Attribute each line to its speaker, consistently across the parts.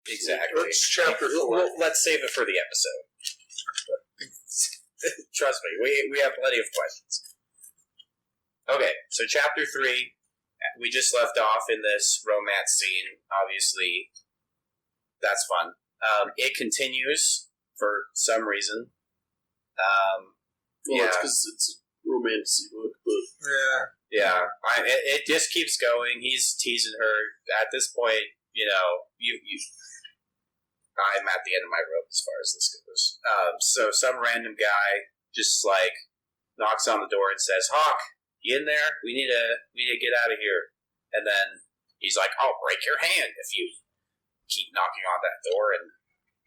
Speaker 1: Exactly.
Speaker 2: It's chapter 4.
Speaker 1: Well, let's save it for the episode. Trust me, we have plenty of questions. Okay, so chapter 3, we just left off in this romance scene. Obviously, that's fun. It continues for some reason.
Speaker 3: It's because it's a romantic book, but...
Speaker 1: Yeah. It just keeps going. He's teasing her. At this point, I'm at the end of my rope as far as this goes. So some random guy just knocks on the door and says, "Hawk, you in there? We need to get out of here." And then he's like, "I'll break your hand if you keep knocking on that door." And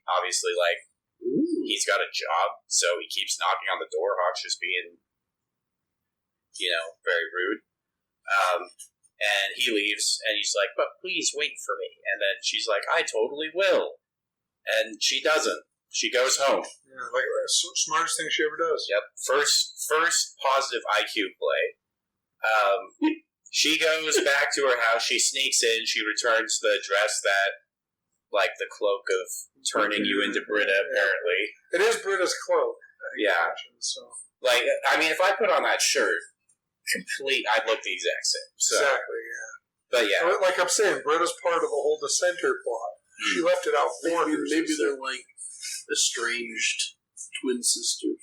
Speaker 1: obviously, he's got a job, so he keeps knocking on the door. Hawk's just being, very rude. And he leaves, and he's like, "But please wait for me." And then she's like, "I totally will." And she doesn't. She goes home.
Speaker 2: Yeah, smartest thing she ever does.
Speaker 1: Yep. First positive IQ play. She goes back to her house. She sneaks in. She returns the dress that, the cloak of turning you into Britta, apparently.
Speaker 2: It is Britta's cloak.
Speaker 1: Yeah. If I put on that shirt, I'd look the exact same. So.
Speaker 2: Exactly, yeah.
Speaker 1: But yeah.
Speaker 2: Like I'm saying, Britta's part of the whole dissenter plot. She left it out for her.
Speaker 3: Maybe they're estranged twin sisters.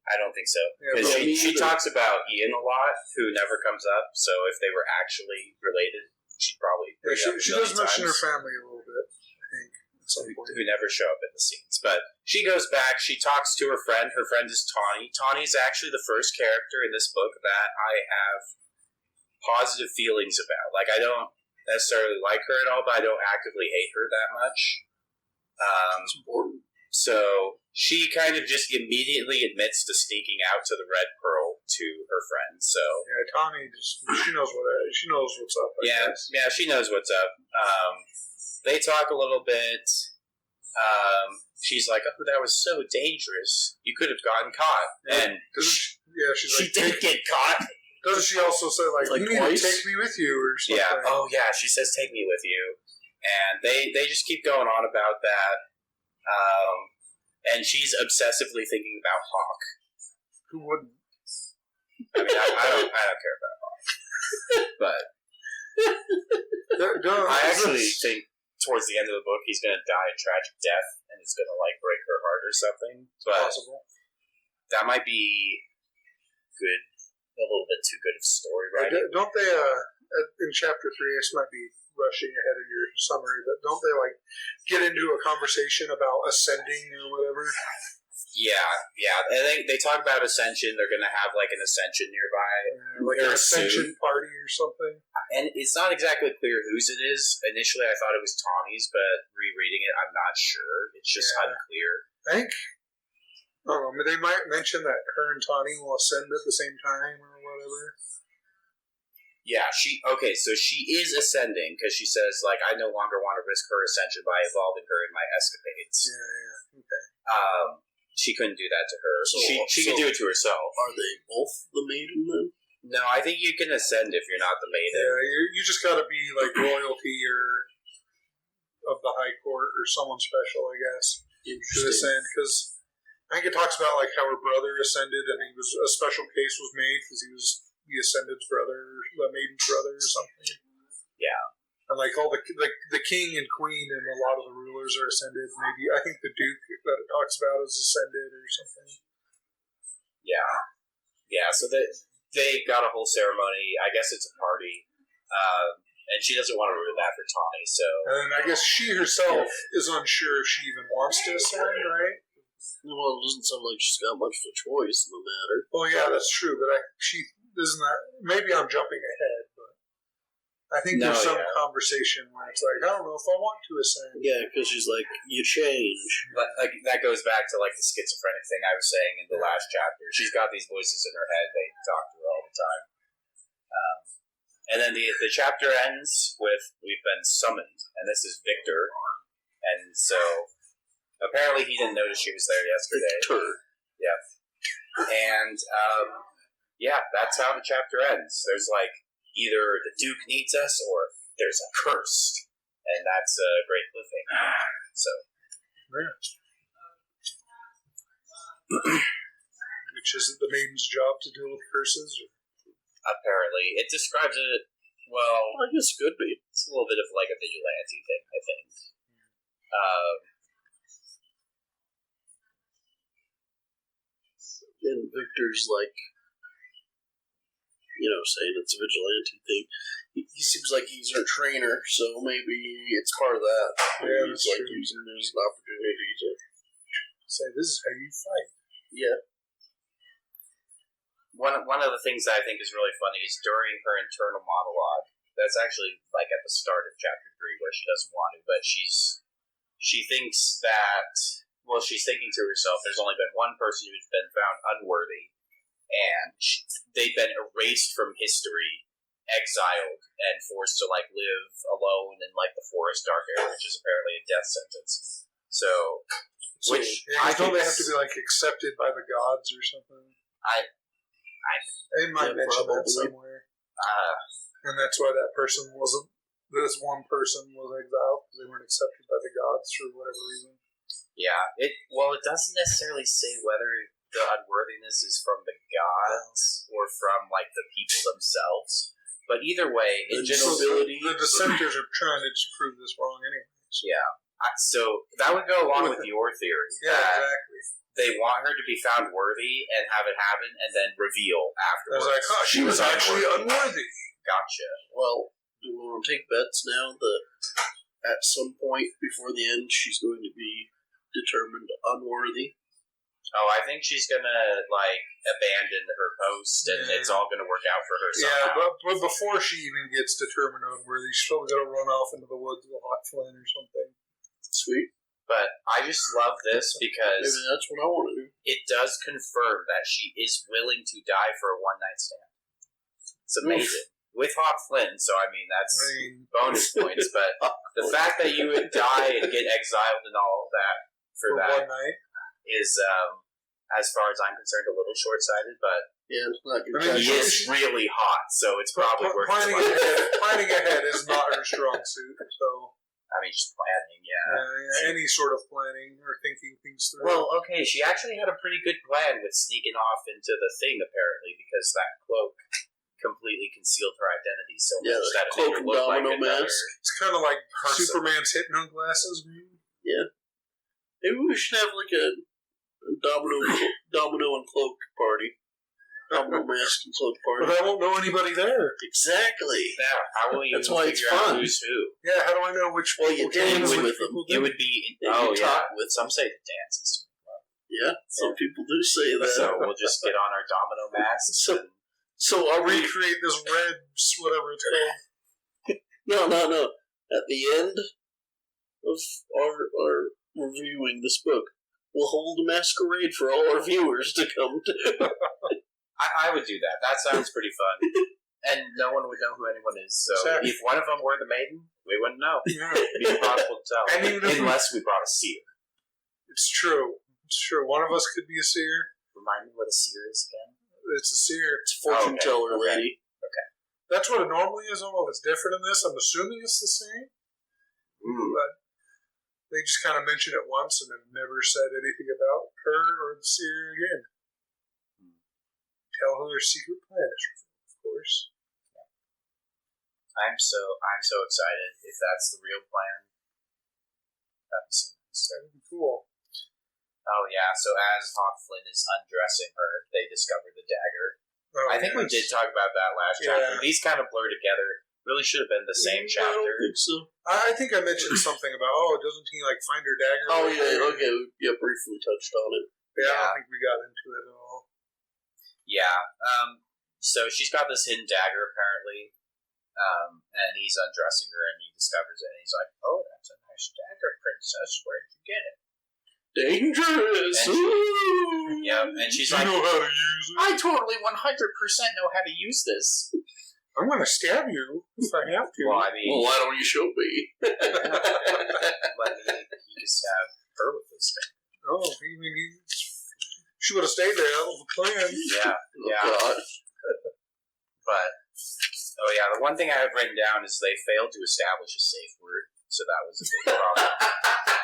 Speaker 1: I don't think so.
Speaker 2: Yeah,
Speaker 1: she talks about Ian a lot, who never comes up. So if they were actually related, she'd probably bring up
Speaker 2: she does mention her family a little bit, I think, at some point.
Speaker 1: Who never show up in the scenes. But she goes back, she talks to her friend. Her friend is Tawny. Tawny's actually the first character in this book that I have positive feelings about. I don't necessarily like her at all, but I don't actively hate her that much.
Speaker 3: It's important.
Speaker 1: So she kind of just immediately admits to sneaking out to the Red Pearl to her friend. So
Speaker 2: yeah, Tawny she knows what's up.
Speaker 1: Yeah, she knows what's up. They talk a little bit. She's like, "Oh, that was so dangerous. You could have gotten caught." And
Speaker 2: she
Speaker 1: did get caught.
Speaker 2: Doesn't she also say, you need to take me with you or something?
Speaker 1: Yeah. Oh, yeah. She says, "Take me with you." And they just keep going on about that. And she's obsessively thinking about Hawk.
Speaker 2: Who wouldn't?
Speaker 1: I mean, I don't care about Hawk. But I actually think towards the end of the book he's going to die a tragic death and it's going to, break her heart or something. But
Speaker 2: possible.
Speaker 1: That might be good. A little bit too good of story writing.
Speaker 2: Don't they, in chapter 3, this might be rushing ahead of your summary, but don't they, get into a conversation about ascending or whatever?
Speaker 1: Yeah. And they talk about ascension. They're going to have, an ascension nearby.
Speaker 2: An ascension party or something.
Speaker 1: And it's not exactly clear whose it is. Initially, I thought it was Tawny's, but rereading it, I'm not sure. It's just unclear.
Speaker 2: I think... they might mention that her and Tawny will ascend at the same time or whatever.
Speaker 1: Yeah, so she is ascending because she says, I no longer want to risk her ascension by involving her in my escapades.
Speaker 2: Yeah, okay.
Speaker 1: She couldn't do that to her.
Speaker 3: So,
Speaker 1: she could do it to herself.
Speaker 3: Are they both the maiden then?
Speaker 1: No, I think you can ascend if you're not the maiden.
Speaker 2: Yeah, you just gotta be, royalty or of the high court or someone special, I guess, to ascend, because... I think it talks about how her brother ascended, and a special case was made because he was the ascended's brother, the maiden's brother, or something.
Speaker 1: Yeah,
Speaker 2: and all the king and queen and a lot of the rulers are ascended. Maybe I think the duke that it talks about is ascended or something.
Speaker 1: Yeah. So they got a whole ceremony. I guess it's a party, and she doesn't want to ruin that for Tawny. So,
Speaker 2: and I guess she herself is unsure if she even wants to ascend, right?
Speaker 3: Well, it doesn't sound like she's got much of a choice in the matter.
Speaker 2: Well, yeah, that's true, but she isn't that... Maybe I'm jumping ahead, but I think there's some conversation where it's I don't know if I want to ascend.
Speaker 3: Yeah, because she's like, you change.
Speaker 1: But that goes back to the schizophrenic thing I was saying in the last chapter. She's got these voices in her head. They talk to her all the time. And then the chapter ends with, we've been summoned, and this is Victor. And so... Apparently, he didn't notice she was there yesterday. Yeah. And, that's how the chapter ends. There's, either the Duke needs us, or there's a curse, and that's a great cliffhanger. So,
Speaker 2: which is it the maiden's job to deal with curses? Or?
Speaker 1: Apparently, it describes it well.
Speaker 3: I guess it could be.
Speaker 1: It's a little bit of like a vigilante thing, I think.
Speaker 3: And Victor's like, saying it's a vigilante thing. He seems like he's her trainer, so maybe it's part of that.
Speaker 2: Yeah,
Speaker 3: he's like using it as an opportunity to
Speaker 2: say, "This is how you fight."
Speaker 3: Yeah.
Speaker 1: One of the things that I think is really funny is during her internal monologue. That's actually like at the start of chapter 3, where she doesn't want to, but she thinks that. Well, she's thinking to herself, "There's only been one person who's been found unworthy, and they've been erased from history, exiled, and forced to like live alone in like the forest dark area, which is apparently a death sentence." So which
Speaker 2: I don't they have to be like accepted by the gods or something? They might mention that somewhere, and that's why that person wasn't. This one person was exiled because they weren't accepted by the gods for whatever reason.
Speaker 1: Yeah, it doesn't necessarily say whether the unworthiness is from the gods or from like the people themselves, but either way,
Speaker 2: the dissenters are trying to just prove this wrong anyway. So.
Speaker 1: Yeah, so that would go along with your theory.
Speaker 2: Yeah, exactly.
Speaker 1: They want her to be found worthy and have it happen, and then reveal afterwards.
Speaker 2: I was like, "Oh, she was actually unworthy."
Speaker 1: Gotcha.
Speaker 3: Well, do we want to take bets now that at some point before the end she's going to be determined unworthy?
Speaker 1: Oh, I think she's gonna like abandon her post, and it's all gonna work out for her somehow.
Speaker 2: Yeah, but before she even gets determined unworthy, she's probably gonna run off into the woods with a hot flint or something.
Speaker 3: Sweet.
Speaker 1: But I just love this because
Speaker 3: maybe that's what I want to do.
Speaker 1: It does confirm that she is willing to die for a one-night stand. It's amazing. With Hawk Flynn, so I mean, that's bonus points, but the fact that you would die and get exiled and all that for that
Speaker 2: 1 night
Speaker 1: is, as far as I'm concerned, a little short-sighted, but
Speaker 3: yeah, it's not good.
Speaker 1: He is really hot, so it's probably worth
Speaker 2: it. Planning ahead is not her strong suit, so...
Speaker 1: I mean, just planning, yeah.
Speaker 2: Any sort of planning or thinking things through.
Speaker 1: Well, okay, she actually had a pretty good plan with sneaking off into the thing, apparently, because that cloak completely concealed her identity so much that it made her look like another...
Speaker 2: It's kind of like Superman's hypno glasses, maybe?
Speaker 3: Yeah. Maybe we should have like a domino and cloak party. Domino mask and cloak party.
Speaker 2: But I won't know anybody there.
Speaker 3: Exactly.
Speaker 1: Yeah, how will you
Speaker 3: That's why it's
Speaker 1: figure
Speaker 3: fun.
Speaker 1: out who's who?
Speaker 2: Yeah, how do I know which
Speaker 3: you dance with them.
Speaker 1: It would be... with some say the dances.
Speaker 3: Yeah, some people do say that.
Speaker 1: So we'll just get on our domino masks
Speaker 3: So I'll
Speaker 2: recreate this red, whatever it's called.
Speaker 3: No. At the end of our reviewing this book, we'll hold a masquerade for all our viewers to come to.
Speaker 1: I would do that. That sounds pretty fun. And no one would know who anyone is. So if one of them were the maiden, we wouldn't know.
Speaker 2: Yeah.
Speaker 1: It'd be impossible to tell.
Speaker 2: And even
Speaker 1: unless we brought a seer.
Speaker 2: It's true. One of us could be a seer.
Speaker 1: Remind me what a seer is again.
Speaker 2: It's a seer.
Speaker 3: It's a fortune teller lady.
Speaker 1: Okay.
Speaker 2: That's what it normally is. I don't know if it's different in this. I'm assuming it's the same. But they just kind of mention it once and have never said anything about her or the seer again. Tell who their secret plan is, of course.
Speaker 1: I'm so excited if that's the real plan. That'd be
Speaker 2: cool.
Speaker 1: Oh yeah, so as Hawk Flynn is undressing her, they discover the dagger. I think we did talk about that last chapter. These kind of blur together. Really should have been the same chapter.
Speaker 3: I don't think so.
Speaker 2: I think I mentioned something about, doesn't he like find her dagger?
Speaker 3: Oh yeah, okay, yeah, briefly touched on it.
Speaker 2: Yeah, I don't think we got into it at all.
Speaker 1: Yeah, so she's got this hidden dagger apparently, and he's undressing her and he discovers it and he's like, "Oh, that's a nice dagger, princess. Where'd you get it?"
Speaker 3: Dangerous!
Speaker 1: And she's like,
Speaker 2: "You know how to use it?
Speaker 1: I totally 100% know how to use this.
Speaker 2: I'm going to stab you if I have to."
Speaker 1: Well, I mean...
Speaker 3: Well, why don't you show me?
Speaker 1: But he just stab her with this thing.
Speaker 2: Oh, you mean she would have stayed there. That was the plan.
Speaker 1: Yeah.
Speaker 3: God.
Speaker 1: But, Yeah, the one thing I have written down is they failed to establish a safe word, so that was a big problem.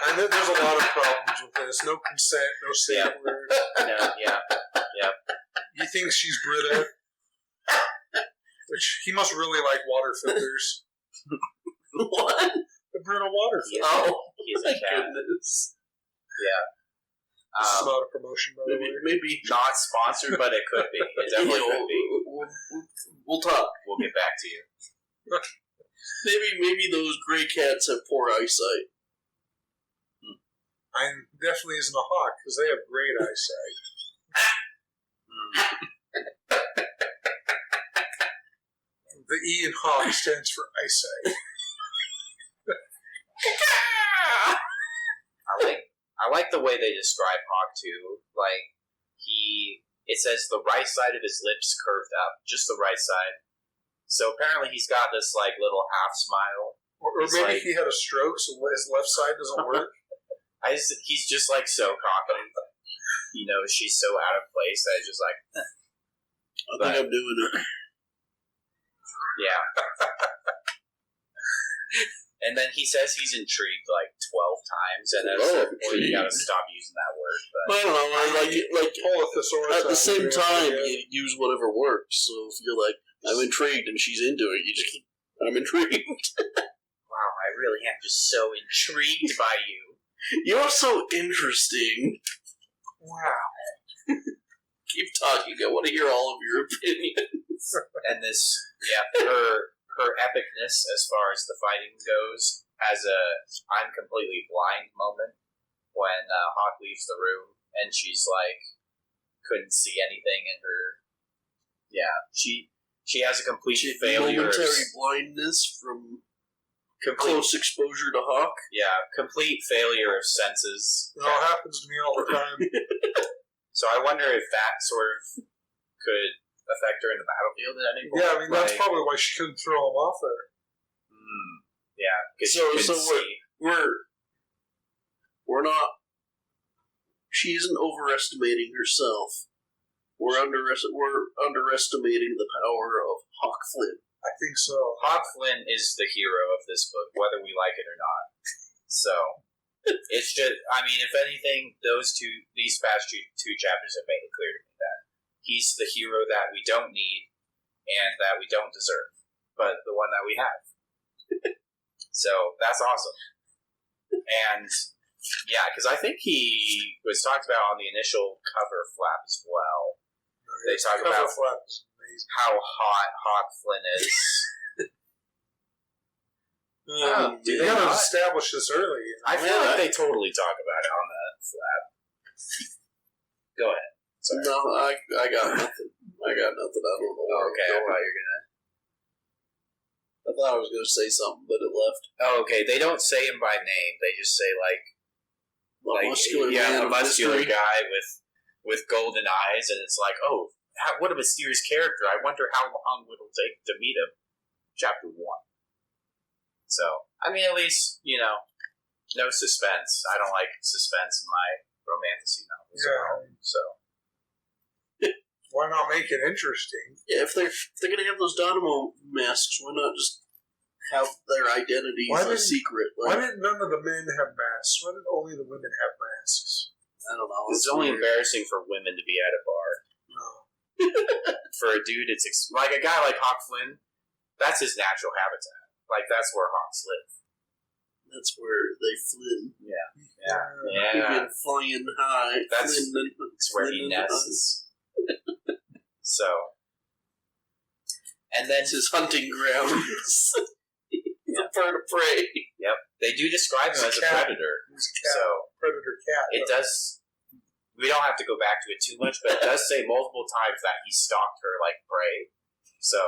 Speaker 2: And there's a lot of problems with this. No consent, no safe word.
Speaker 1: No, yeah.
Speaker 2: He thinks she's Brita. Which, he must really like water filters.
Speaker 3: What?
Speaker 2: The Brita water filter.
Speaker 3: Oh,
Speaker 1: He's
Speaker 3: my
Speaker 1: a cat.
Speaker 3: goodness.
Speaker 1: Yeah.
Speaker 2: This is not a promotion, by the way.
Speaker 3: Maybe
Speaker 1: Not sponsored, but it could be. It definitely could be.
Speaker 3: We'll talk.
Speaker 1: We'll get back to you.
Speaker 3: Maybe those gray cats have poor eyesight.
Speaker 2: Mine definitely isn't a hawk, because they have great eyesight. The E in hawk stands for eyesight.
Speaker 1: I like the way they describe Hawk too. Like it says the right side of his lips curved up, just the right side. So apparently he's got this like little half smile.
Speaker 2: Or maybe he had a stroke, so his left side doesn't work.
Speaker 1: He's just like so confident. You know, she's so out of place that it's just like.
Speaker 3: I think I'm doing it.
Speaker 1: Yeah. And then he says he's intrigued like 12 times, and at a certain point you gotta stop using that word. But
Speaker 3: I don't know, like
Speaker 2: Pull a thesaurus
Speaker 3: at the
Speaker 2: out
Speaker 3: same
Speaker 2: of
Speaker 3: time,
Speaker 2: your
Speaker 3: you use whatever works. So if you're like, I'm intrigued, and she's into it, you just keep, I'm intrigued.
Speaker 1: wow, I really am just so intrigued by you.
Speaker 3: You're so interesting.
Speaker 2: Wow.
Speaker 3: Keep talking. I want to hear all of your opinions.
Speaker 1: And this, her epicness as far as the fighting goes has a I'm completely blind moment when Hawk leaves the room and she's like couldn't see anything in her. Yeah, she has a complete failure.
Speaker 3: Momentary blindness from close exposure to Hawk.
Speaker 1: Yeah, complete failure of senses.
Speaker 2: It all happens to me all the time.
Speaker 1: So I wonder if that sort of could affect her in the battlefield at any point.
Speaker 2: Yeah, I mean, that's probably why she couldn't throw him off there.
Speaker 1: Yeah, because she couldn't see.
Speaker 3: We're not. She isn't overestimating herself. We're underestimating the power of Hawk Flynn.
Speaker 2: I think so.
Speaker 1: Hawk Flynn is the hero of this book, whether we like it or not. So, it's just, I mean, if anything, these past two chapters have made it clear to me that he's the hero that we don't need and that we don't deserve, but the one that we have. So, that's awesome. And, yeah, because I think he was talked about on the initial cover flap as well. They talk about how hot Hawk Flynn is.
Speaker 2: You gotta establish this early.
Speaker 1: I feel like they totally talk about it on the flap. Go ahead. Sorry.
Speaker 3: No, I got nothing. I don't know.
Speaker 1: Okay, I thought you were gonna.
Speaker 3: I thought I was gonna say something, but it left.
Speaker 1: Oh, okay. They don't say him by name. They just say
Speaker 3: A muscular
Speaker 1: guy with golden eyes, and it's like, oh, what a mysterious character. I wonder how long it'll take to meet him. Chapter 1. So, I mean, at least, no suspense. I don't like suspense in my romantasy novels at all. So,
Speaker 2: why not make it interesting?
Speaker 3: Yeah, if they're gonna have those Dynamo masks, why not just have their identities a secret?
Speaker 2: Why did none of the men have masks? Why did only the women have masks?
Speaker 3: I don't know.
Speaker 1: It's only embarrassing for women to be at a bar.
Speaker 2: No.
Speaker 1: For a dude, it's like a guy like Hawk Flynn. That's his natural habitat. Like, that's where hawks live.
Speaker 3: That's where they flew.
Speaker 1: Yeah.
Speaker 3: Flying high.
Speaker 1: That's where he nests. So. And then
Speaker 3: it's his hunting grounds. He's a bird of prey.
Speaker 1: Yep. They do describe him as a predator. So,
Speaker 2: predator cat.
Speaker 1: It does. We don't have to go back to it too much, but it does say multiple times that he stalked her like prey. So.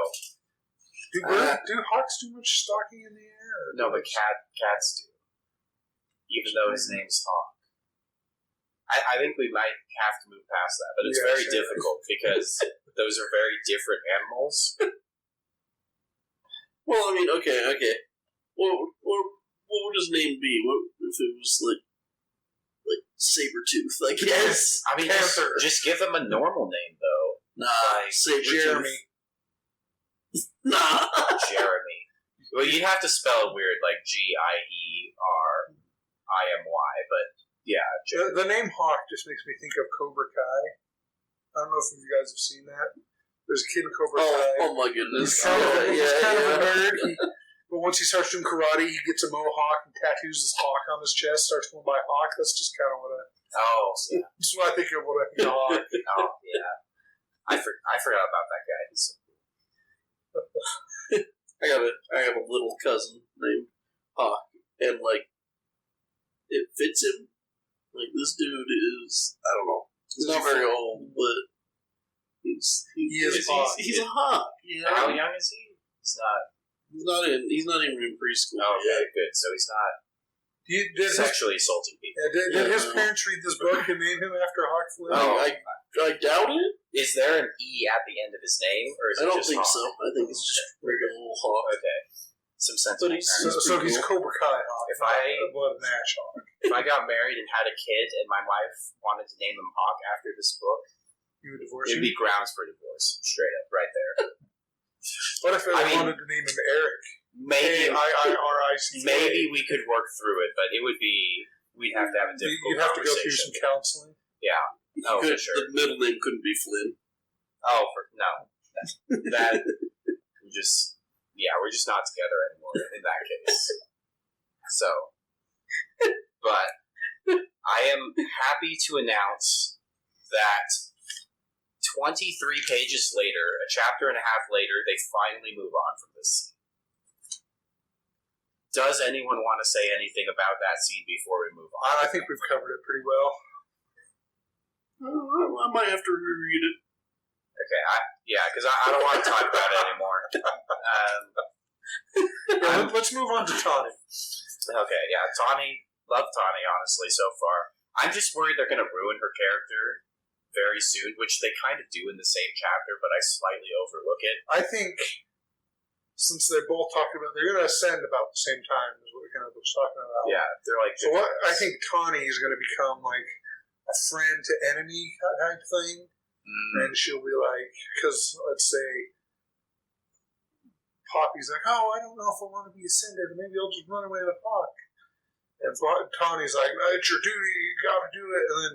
Speaker 2: Do hawks do much stalking in the air?
Speaker 1: No, but cats do. Even though his name's Hawk. I think we might have to move past that, but it's very difficult because those are very different animals.
Speaker 3: Well, I mean, okay. What would his name be? What if it was like Sabretooth? I guess.
Speaker 1: I mean, just give him a normal name, though.
Speaker 3: Nah,
Speaker 2: Jeremy.
Speaker 3: Nah.
Speaker 1: Well, you'd have to spell it weird, like Gierimy, but yeah.
Speaker 2: The name Hawk just makes me think of Cobra Kai. I don't know if you guys have seen that. There's a kid in Cobra Kai.
Speaker 3: Oh my goodness.
Speaker 2: He's kind of a nerd. But once he starts doing karate, he gets a mohawk and tattoos this hawk on his chest, starts going by Hawk. That's just kind of what that's what I think of when I think of Hawk.
Speaker 1: Oh, yeah. I forgot about that guy.
Speaker 3: I have a little cousin named Hawk, and like it fits him. Like this dude is, I don't know, he's not very old, but he's a Hawk. You know?
Speaker 1: How young is he?
Speaker 3: He's not even in preschool.
Speaker 1: Oh, okay, good. So he's not sexually assaulting people.
Speaker 2: Did his parents read this book and name him after Hawk Flynn?
Speaker 3: Oh, I doubt it.
Speaker 1: Is there an E at the end of his name, or is
Speaker 3: I
Speaker 1: it
Speaker 3: don't
Speaker 1: just
Speaker 3: think
Speaker 1: Hawk?
Speaker 3: so. I think it's just regular old Hawk.
Speaker 1: Okay, some sense.
Speaker 3: But
Speaker 2: So he's Cobra Kai Hawk.
Speaker 1: If I
Speaker 2: Blood and Ash Hawk.
Speaker 1: If I got married and had a kid, and my wife wanted to name him Hawk after this book,
Speaker 2: You would divorce
Speaker 1: it'd
Speaker 2: him?
Speaker 1: be grounds for divorce, straight up, right there.
Speaker 2: What if I wanted to name him Eric?
Speaker 1: Maybe
Speaker 2: A-I-I-R-I-C.
Speaker 1: maybe we could work through it, but we'd have to have a difficult
Speaker 2: You'd have to go through
Speaker 1: conversation.
Speaker 2: some counseling.
Speaker 1: Yeah. Oh, for sure.
Speaker 3: The middle name couldn't be Flynn.
Speaker 1: Oh, no. That we're just not together anymore in that case. So, but I am happy to announce that 23 pages later, a chapter and a half later, they finally move on from this scene. Does anyone want to say anything about that scene before we move on?
Speaker 2: I think we've covered it pretty well.
Speaker 3: I might have to reread it.
Speaker 1: Okay, because I don't want to talk about it anymore.
Speaker 2: Let's move on to Tawny.
Speaker 1: Okay, yeah, love Tawny, honestly, so far. I'm just worried they're going to ruin her character very soon, which they kind of do in the same chapter, but I slightly overlook it.
Speaker 2: I think, since they're both talking about, they're going to ascend about the same time, is what we kind of was talking about.
Speaker 1: Yeah, they're like...
Speaker 2: So I think Tawny is going to become like a friend to enemy type thing. And she'll be like, because let's say Poppy's like, oh, I don't know if I want to be ascended, maybe I'll just run away with Hawk. And Tawny's like, it's your duty, you gotta do it. And then,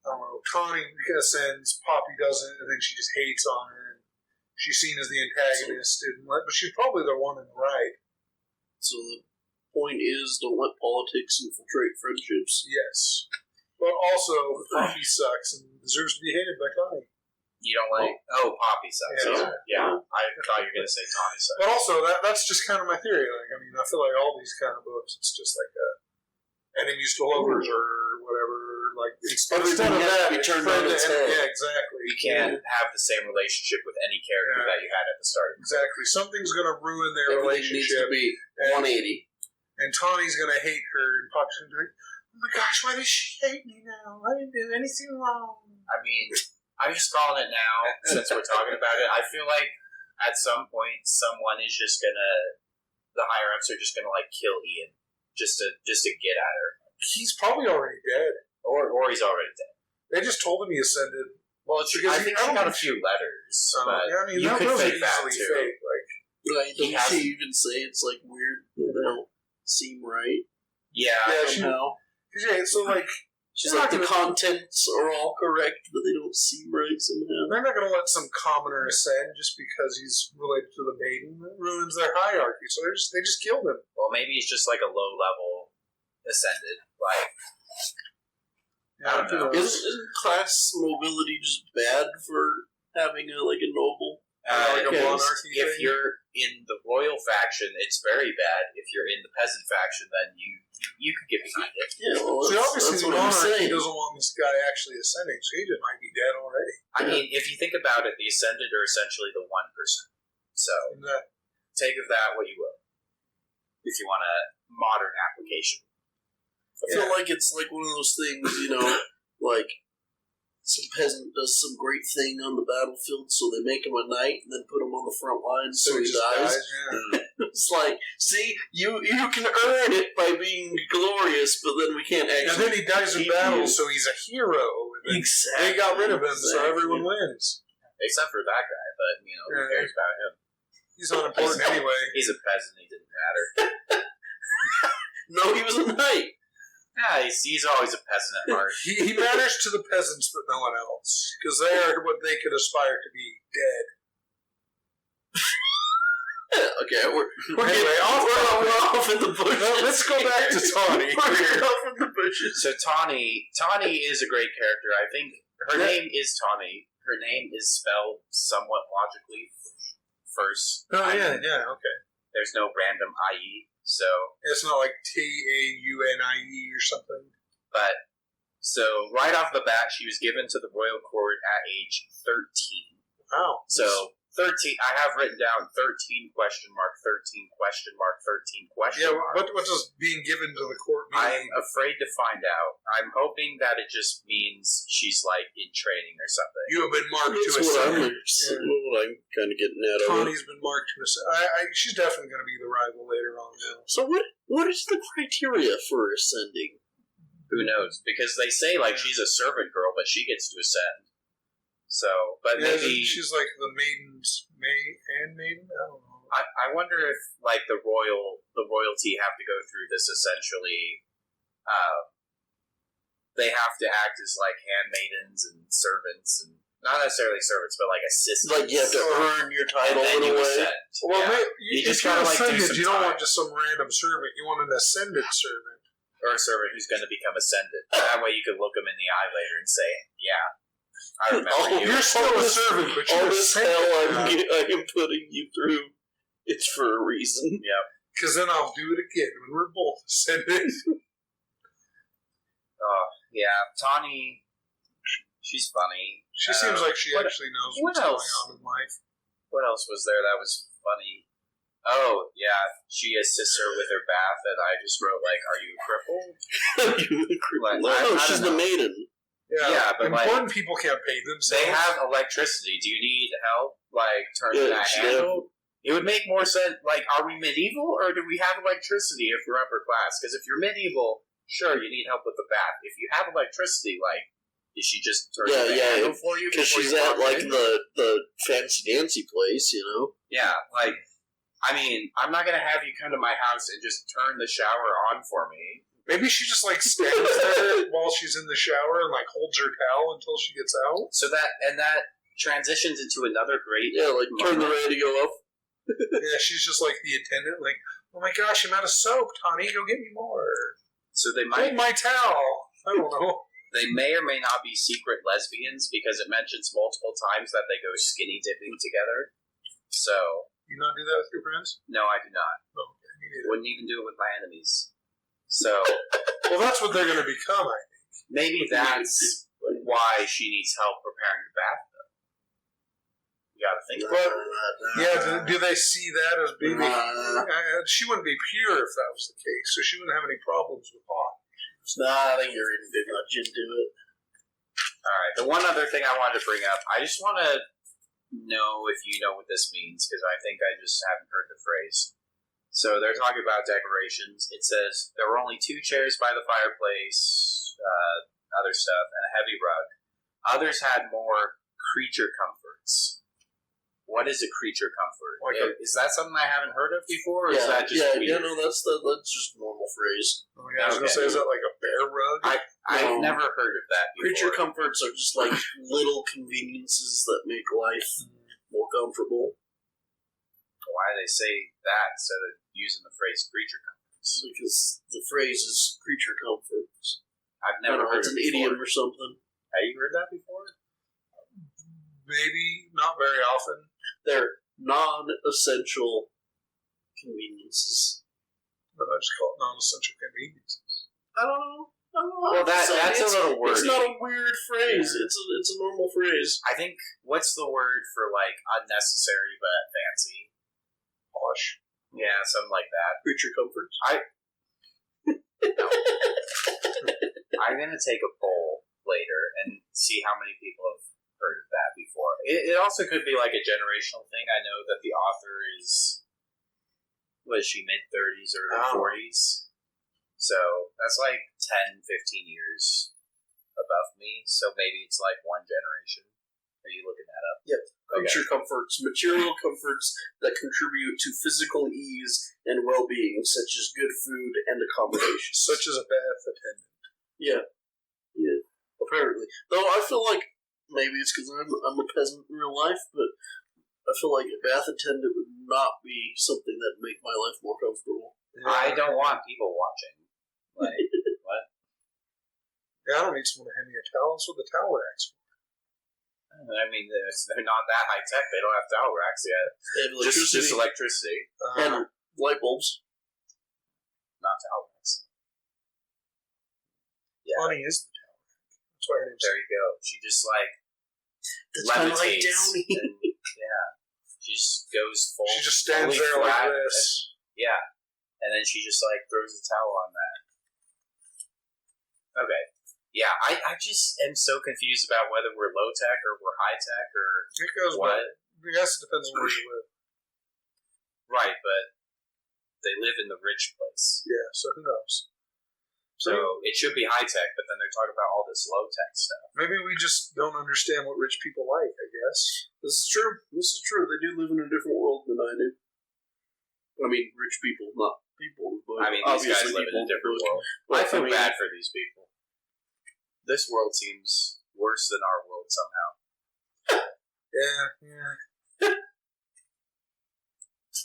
Speaker 2: I don't know, Tawny ascends, Poppy doesn't, and then she just hates on her. And she's seen as the antagonist, but she's probably the one in the right.
Speaker 3: So the point is, don't let politics infiltrate friendships.
Speaker 2: Yes. But also, Poppy sucks and deserves to be hated by Tawny.
Speaker 1: You don't like... Oh, Poppy sucks. Yeah. I thought you were going to say Tawny sucks.
Speaker 2: But also, that's just kind of my theory. Like, I mean, I feel like all these kind of books, it's just like enemies to lovers or whatever. Like, instead of that,
Speaker 3: be
Speaker 2: it's
Speaker 3: turned
Speaker 2: friend
Speaker 3: on
Speaker 2: to
Speaker 3: its
Speaker 2: enemy.
Speaker 3: head.
Speaker 2: Yeah, exactly.
Speaker 1: You can't have the same relationship with any character that you had at the start.
Speaker 2: Exactly. Something's going to ruin their
Speaker 3: Everything needs to
Speaker 2: relationship.
Speaker 3: be 180.
Speaker 2: And Tawny's going to hate her, and Poppy's going to be like, oh my gosh, why does she hate me now? I didn't do anything wrong.
Speaker 1: I mean, I'm just calling it now, since we're talking about it. I feel like at some point, someone is just gonna... The higher-ups are just gonna, like, kill Ian. Just to get at her.
Speaker 2: He's probably already dead.
Speaker 1: Or he's already dead.
Speaker 2: They just told him he ascended.
Speaker 1: Well, I think she got a few letters. But
Speaker 2: yeah, I mean,
Speaker 1: you could
Speaker 2: those
Speaker 1: fake
Speaker 2: are
Speaker 1: that,
Speaker 2: easily
Speaker 1: too.
Speaker 2: fake. Like,
Speaker 3: Doesn't she even say it's like weird that they don't seem right?
Speaker 1: Yeah,
Speaker 3: somehow.
Speaker 2: Yeah, so like...
Speaker 3: She's like, the contents are all correct, but they don't seem right somehow.
Speaker 2: They're not going to let some commoner ascend just because he's related to the maiden. That ruins their hierarchy. So they just killed him.
Speaker 1: Well, maybe he's just like a low-level ascended. Like, I don't know.
Speaker 3: Isn't class mobility just bad for having a noble?
Speaker 2: Like a monarchy
Speaker 1: if
Speaker 2: thing?
Speaker 1: you're in the royal faction, it's very bad. If you're in the peasant faction, then you could get behind it.
Speaker 3: Yeah, well,
Speaker 2: so obviously
Speaker 3: that's
Speaker 2: the
Speaker 3: what I'm
Speaker 2: monarchy
Speaker 3: saying.
Speaker 2: doesn't want this guy actually ascending, so he just might be dead already.
Speaker 1: I mean, if you think about it, the ascended are essentially the 1%. So take of that what you will, if you want a modern application.
Speaker 3: I feel like it's like one of those things, like some peasant does some great thing on the battlefield, so they make him a knight and then put him on the front lines so he
Speaker 2: just
Speaker 3: dies.
Speaker 2: Yeah.
Speaker 3: It's like, see, you can earn it by being glorious, but then we can't actually.
Speaker 2: And then he dies in battle, so he's a hero.
Speaker 3: Exactly.
Speaker 2: They got rid of him, so everyone wins.
Speaker 1: Except for that guy, but who cares about him?
Speaker 2: He's unimportant anyway.
Speaker 1: He's a peasant. He didn't matter.
Speaker 3: No, he was a knight.
Speaker 1: Yeah, he's always a peasant at heart.
Speaker 2: He matters to the peasants, but no one else, because they are what they could aspire to be, dead.
Speaker 3: Okay, we're
Speaker 2: Anyway,
Speaker 3: off in the bushes.
Speaker 2: No, let's go back to Tawny.
Speaker 3: We're off in the bushes.
Speaker 1: So Tawny is a great character. I think her name is Tawny. Her name is spelled somewhat logically first.
Speaker 2: Oh, yeah, okay.
Speaker 1: There's no random IE, so...
Speaker 2: It's not like Taunie or something.
Speaker 1: But, so, right off the bat, she was given to the royal court at age 13.
Speaker 2: Wow.
Speaker 1: So, 13, I have written down 13 question mark, 13 question mark, 13 question mark.
Speaker 2: What does being given to the court mean?
Speaker 1: I'm afraid to find out. I'm hoping that it just means she's, like, in training or something.
Speaker 2: You have been marked to a
Speaker 3: That's what I'm kind of getting at.
Speaker 2: Tawny's been marked to a she's definitely going to be the rival later on now.
Speaker 3: So what is the criteria for ascending?
Speaker 1: Who knows? Because they say, like, she's a servant girl, but she gets to ascend. So, but maybe...
Speaker 2: She's like the maiden's handmaiden? I don't know.
Speaker 1: I wonder if, like, the royalty have to go through this essentially... they have to act as, like, handmaidens and servants, and not necessarily servants, but, like, assistants.
Speaker 3: Like, you have to earn your title in a way.
Speaker 2: Well,
Speaker 1: you just
Speaker 2: gotta
Speaker 1: like do
Speaker 2: ascended,
Speaker 1: some
Speaker 2: you don't
Speaker 1: time.
Speaker 2: want just some random servant. You want an ascended servant.
Speaker 1: Or a servant who's going to become ascendant. That way you can look them in the eye later and say, yeah, I remember you.
Speaker 2: You're still a servant, but you're
Speaker 3: all this hell
Speaker 2: ascended.
Speaker 3: I am putting you through, it's for a reason.
Speaker 1: Yep.
Speaker 2: Because then I'll do it again when we're both ascended.
Speaker 1: Yeah, Tawny, she's funny.
Speaker 2: She seems like she actually knows what's going on in life.
Speaker 1: What else was there that was funny? Oh, yeah, she assists her with her bath, and I just wrote, like, are you crippled? Like,
Speaker 3: no, she's the maiden.
Speaker 2: Yeah,
Speaker 1: but
Speaker 2: important people can't pay themselves.
Speaker 1: They have electricity. Do you need help, like, turning that handle? It would make more sense, like, are we medieval, or do we have electricity if we're upper class? Because if you're medieval, sure, you need help with the bath. If you have electricity, like, is she just turning the handle for you?
Speaker 3: Because she's at, like, the fancy-dancy place, you know?
Speaker 1: Yeah, like, I mean, I'm not going to have you come to my house and just turn the shower on for me.
Speaker 2: Maybe she just, like, stands there while she's in the shower and, like, holds her towel until she gets out.
Speaker 1: So that transitions into another great...
Speaker 3: Yeah, like, turn the radio off.
Speaker 2: Yeah, she's just, like, the attendant, like, oh my gosh, I'm out of soap, Tawny, go get me more.
Speaker 1: So they might...
Speaker 2: Hold my towel. I don't know.
Speaker 1: They may or may not be secret lesbians because it mentions multiple times that they go skinny dipping together. So...
Speaker 2: You not do that with your friends?
Speaker 1: No, I do not.
Speaker 2: Okay, me neither.
Speaker 1: Wouldn't even do it with my enemies. So...
Speaker 2: Well, that's what they're going to become, I think.
Speaker 1: Maybe that's why she needs help preparing the bath, though. You gotta think about it.
Speaker 2: Yeah, do they see that as being... she wouldn't be pure if that was the case, so she wouldn't have any problems with hot.
Speaker 3: Nah, I think you're reading too much into it.
Speaker 1: Alright, the one other thing I wanted to bring up, I just want to know if you know what this means, because I think I just haven't heard the phrase. So they're talking about decorations. It says, there were only 2 chairs by the fireplace, other stuff, and a heavy rug. Others had more creature comforts. What is a creature comfort? Is that something I haven't heard of before, or is that just weird?
Speaker 3: Yeah, no, that's just a normal phrase.
Speaker 2: Oh, yeah, I was going to say, is that like a bear rug?
Speaker 1: I've never heard of that before.
Speaker 3: Creature comforts are just like little conveniences that make life more comfortable.
Speaker 1: Why do they say that instead of using the phrase creature comforts?
Speaker 3: Because the phrase is creature comforts.
Speaker 1: I've never heard
Speaker 3: it's
Speaker 1: it
Speaker 3: an
Speaker 1: before.
Speaker 3: idiom or something.
Speaker 1: Have you heard that before?
Speaker 2: Maybe, not very often.
Speaker 3: They're non-essential conveniences.
Speaker 2: But I just call it non-essential conveniences.
Speaker 3: I don't know.
Speaker 1: Well, that's a little word.
Speaker 3: It's not a weird phrase. Yeah. It's a normal phrase.
Speaker 1: I think, what's the word for, like, unnecessary but fancy?
Speaker 2: Posh.
Speaker 1: Yeah, something like that.
Speaker 3: Creature comforts.
Speaker 1: I'm going to take a poll later and see how many people have heard of that before. It also could be like a generational thing. I know that the author is, was she mid-30s or 40s? So that's like 10, 15 years above me. So maybe it's like one generation. Are you looking that up?
Speaker 3: Yep.
Speaker 1: Okay.
Speaker 3: Creature comforts, material comforts that contribute to physical ease and well-being, such as good food and accommodation.
Speaker 2: Such as a bath attendant.
Speaker 3: Yeah. Apparently, though I feel like maybe it's because I'm a peasant in real life, but I feel like a bath attendant would not be something that would make my life more comfortable.
Speaker 2: Yeah.
Speaker 1: I don't want people watching. Like, what?
Speaker 2: Yeah, I don't need someone to hand me a towel. That's what the towel racks for.
Speaker 1: I mean, they're not that high tech. They don't have towel racks yet.
Speaker 3: They have electricity.
Speaker 1: Just electricity,
Speaker 3: and light bulbs.
Speaker 1: not towel racks. Yeah,
Speaker 2: Bonnie is the towel rack. That's why her name's
Speaker 1: there you go. She just like
Speaker 3: That's kind of like
Speaker 1: levitates.
Speaker 3: Downey.
Speaker 1: And, yeah, she just goes full.
Speaker 2: She just stands
Speaker 1: fully
Speaker 2: there like
Speaker 1: flat
Speaker 2: this.
Speaker 1: and then she just like throws a towel on that. Okay. Yeah, I just am so confused about whether we're low tech or we're high tech or
Speaker 2: It goes
Speaker 1: what.
Speaker 2: I guess it depends on where you live.
Speaker 1: Right, but they live in the rich place.
Speaker 2: Yeah, so who knows?
Speaker 1: So it should be high tech, but then they're talking about all this low tech stuff.
Speaker 2: Maybe we just don't understand what rich people like, I guess.
Speaker 3: This is true. They do live in a different world than I do. I mean, rich people, not people. But
Speaker 1: I mean, these guys
Speaker 3: obviously
Speaker 1: live in a
Speaker 3: people,
Speaker 1: different
Speaker 3: but-
Speaker 1: world.
Speaker 3: but,
Speaker 1: I feel
Speaker 3: mean,
Speaker 1: bad for these people. This world seems worse than our world somehow.
Speaker 2: Yeah.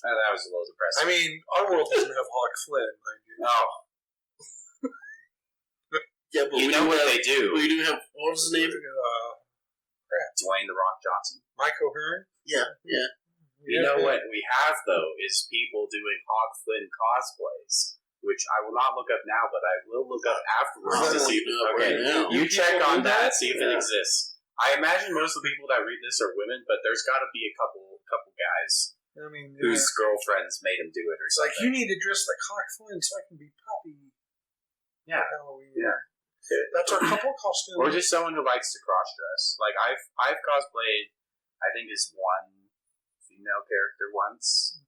Speaker 1: That was a little depressing.
Speaker 2: I mean, our world doesn't have Hawk Flynn, mind you.
Speaker 1: Oh,
Speaker 3: Yeah, but
Speaker 1: you
Speaker 3: we
Speaker 1: know
Speaker 3: do
Speaker 1: what
Speaker 3: have,
Speaker 1: they do.
Speaker 3: We do have, what was his name?
Speaker 1: Dwayne The Rock Johnson.
Speaker 2: Mike O'Hearn?
Speaker 3: Yeah.
Speaker 1: You know what we have, though, is people doing Hawk Flynn cosplays, which I will not look up now, but I will look up afterwards to see. Okay, you check on that, see if it exists. I imagine most of the people that read this are women, but there's got to be a couple guys
Speaker 2: I mean,
Speaker 1: whose girlfriends made him do it or
Speaker 2: it's like,
Speaker 1: something.
Speaker 2: you need to dress like Hawk Flynn so I can be Poppy.
Speaker 1: Yeah.
Speaker 2: for Halloween.
Speaker 1: Yeah.
Speaker 2: That's our couple costume.
Speaker 1: Or just someone who likes to cross dress. Like I've cosplayed, I think is one female character once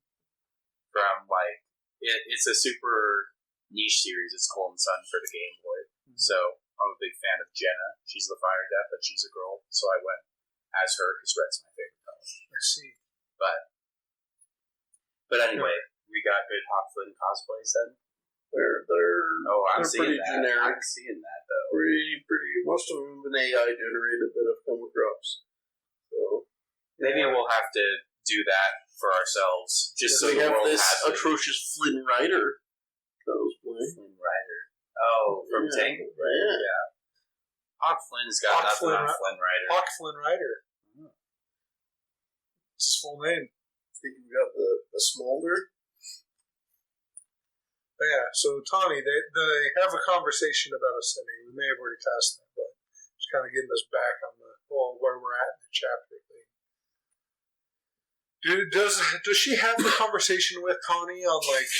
Speaker 1: from like it's a super niche series. It's Golden Sun for the Game Boy. Mm-hmm. So I'm a big fan of Jenna. She's the Fire Death, but she's a girl, so I went as her because red's my favorite color.
Speaker 2: I see.
Speaker 1: But anyway, we got good Hawk Flynn cosplays then.
Speaker 3: They're
Speaker 1: I'm
Speaker 3: they're
Speaker 1: seeing
Speaker 3: pretty
Speaker 1: that.
Speaker 3: generic.
Speaker 1: I'm seeing that though.
Speaker 3: Pretty. Most of them have been AI generated that have come across. So
Speaker 1: Maybe we'll have to do that for ourselves, just so
Speaker 3: we
Speaker 1: the
Speaker 3: have
Speaker 1: world
Speaker 3: this
Speaker 1: has it.
Speaker 3: atrocious Flynn Rider cosplay.
Speaker 1: Flynn Rider. Oh, from
Speaker 3: Yeah.
Speaker 1: Tangled.
Speaker 3: Yeah.
Speaker 1: Hawk Flynn's got
Speaker 2: Hawk
Speaker 1: nothing
Speaker 2: Flynn
Speaker 1: on Flynn Rider.
Speaker 2: Hawk Flynn Rider. It's his full name.
Speaker 3: I think we got the Smolder.
Speaker 2: But yeah, so Tawny, they have a conversation about ascending. We may have already passed that, but just kind of getting us back on the where we're at in the chapter thing. Does she have the conversation with Tawny on like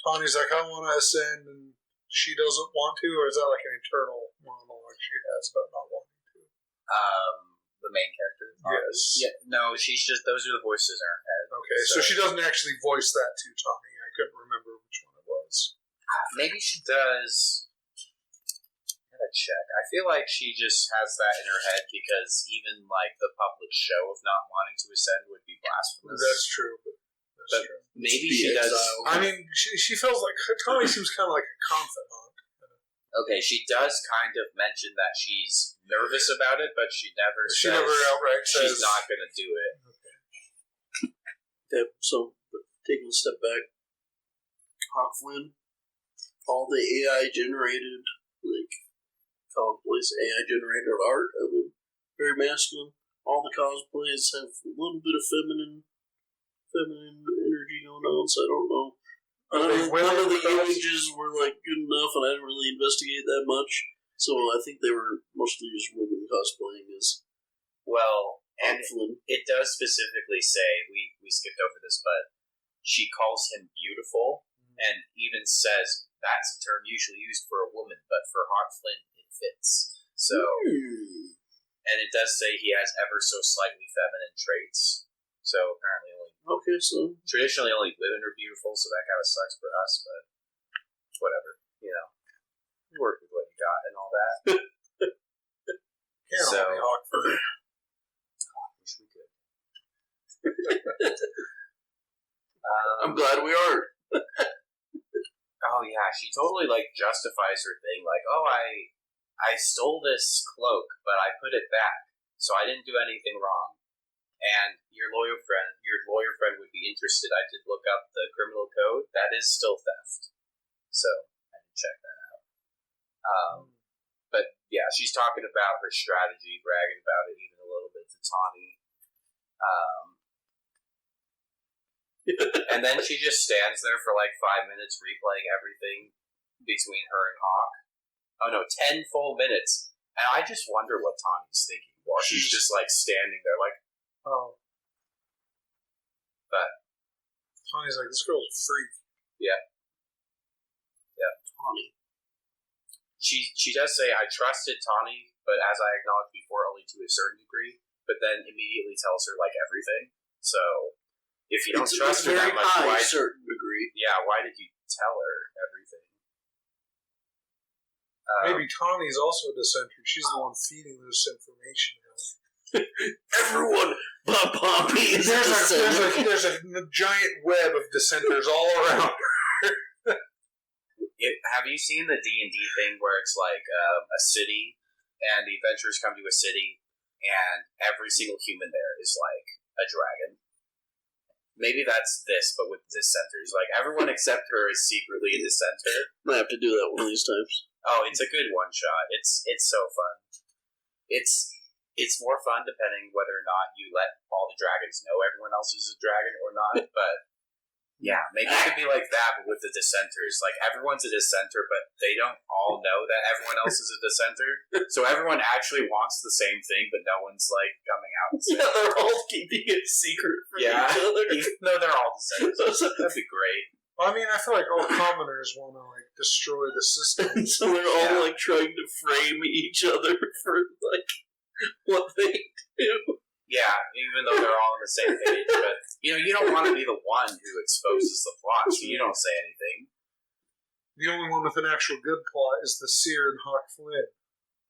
Speaker 2: Tawny's like, I want to ascend and she doesn't want to, or is that like an internal monologue she has about not wanting to?
Speaker 1: The main character.
Speaker 2: Yes.
Speaker 1: Yeah. No, she's just those are the voices in her head.
Speaker 2: Okay, so she doesn't actually voice that to Tawny. I couldn't remember which one it was.
Speaker 1: Maybe she does. I gotta check. I feel like she just has that in her head because even like the public show of not wanting to ascend would be blasphemous.
Speaker 2: That's true. That's true.
Speaker 1: Maybe
Speaker 3: Be
Speaker 1: she does.
Speaker 3: exiled.
Speaker 2: I mean, she feels like Tawny seems kind of like a confidant.
Speaker 1: Okay, she does kind of mention that she's nervous about it, but she never
Speaker 2: She
Speaker 1: says
Speaker 2: never outright says
Speaker 1: she's not going to do it.
Speaker 3: Yeah, so taking a step back, Hawk Flynn, all the AI generated like cosplays, AI generated art of him, very masculine. All the cosplays have a little bit of feminine energy going on. So I don't know. None of the images were like good enough, and I didn't really investigate that much. So I think they were mostly just women cosplaying as
Speaker 1: Well, and
Speaker 3: Flynn.
Speaker 1: it does specifically say, we skipped over this, but she calls him beautiful, and even says that's a term usually used for a woman, but for Hawk Flynn, it fits. So, and it does say he has ever so slightly feminine traits. So apparently traditionally only women are beautiful, so that kind of sucks for us, but whatever, you know. You work with what you got and all that.
Speaker 2: Can't all be Hawk for it.
Speaker 1: Wish we could.
Speaker 3: I'm glad we aren't.
Speaker 1: Oh yeah, she totally like justifies her thing, like, oh, I stole this cloak, but I put it back, so I didn't do anything wrong. And your lawyer friend would be interested. I did look up the criminal code. That is still theft. So I did check that out. But yeah, she's talking about her strategy, bragging about it even a little bit to Tawny. And then she just stands there for like 5 minutes replaying everything between her and Hawk. Oh no, 10 full minutes. And I just wonder what Tawny's thinking while she's just like standing there like, oh. But
Speaker 2: Tawny's like, this girl's a freak.
Speaker 1: Yeah. Yeah.
Speaker 3: Tawny.
Speaker 1: She does say, I trusted Tawny, but as I acknowledged before, only to a certain degree. But then immediately tells her like everything. So if you don't trust her that much, why?
Speaker 3: Certain degree.
Speaker 1: Yeah, why did you tell her everything?
Speaker 2: Maybe Tawny's also a dissenter. She's the one feeding this information out.
Speaker 3: Everyone, but Poppy is
Speaker 2: there's a giant web of dissenters all around.
Speaker 1: Have you seen the D&D thing where it's like a city, and the adventurers come to a city, and every single human there is like a dragon? Maybe that's this, but with dissenters. Like, everyone except her is secretly a dissenter.
Speaker 3: Might have to do that one of these times.
Speaker 1: Oh, it's a good one-shot. It's so fun. It's more fun depending whether or not you let all the dragons know everyone else is a dragon or not, but yeah, maybe it could be like that, but with the dissenters. Like, everyone's a dissenter, but they don't all know that everyone else is a dissenter. So everyone actually wants the same thing, but no one's, like, coming out and saying,
Speaker 3: yeah, they're all keeping it secret from each other.
Speaker 1: Even though they're all dissenters. That'd be great.
Speaker 2: I mean, I feel like all commoners want to, like, destroy the system.
Speaker 3: So they're all, like, trying to frame each other for, like, what they do.
Speaker 1: Yeah, even though they're all on the same page, but you don't want to be the one who exposes the plot, so you don't say anything.
Speaker 2: The only one with an actual good plot is the Seer and Hawk Flynn.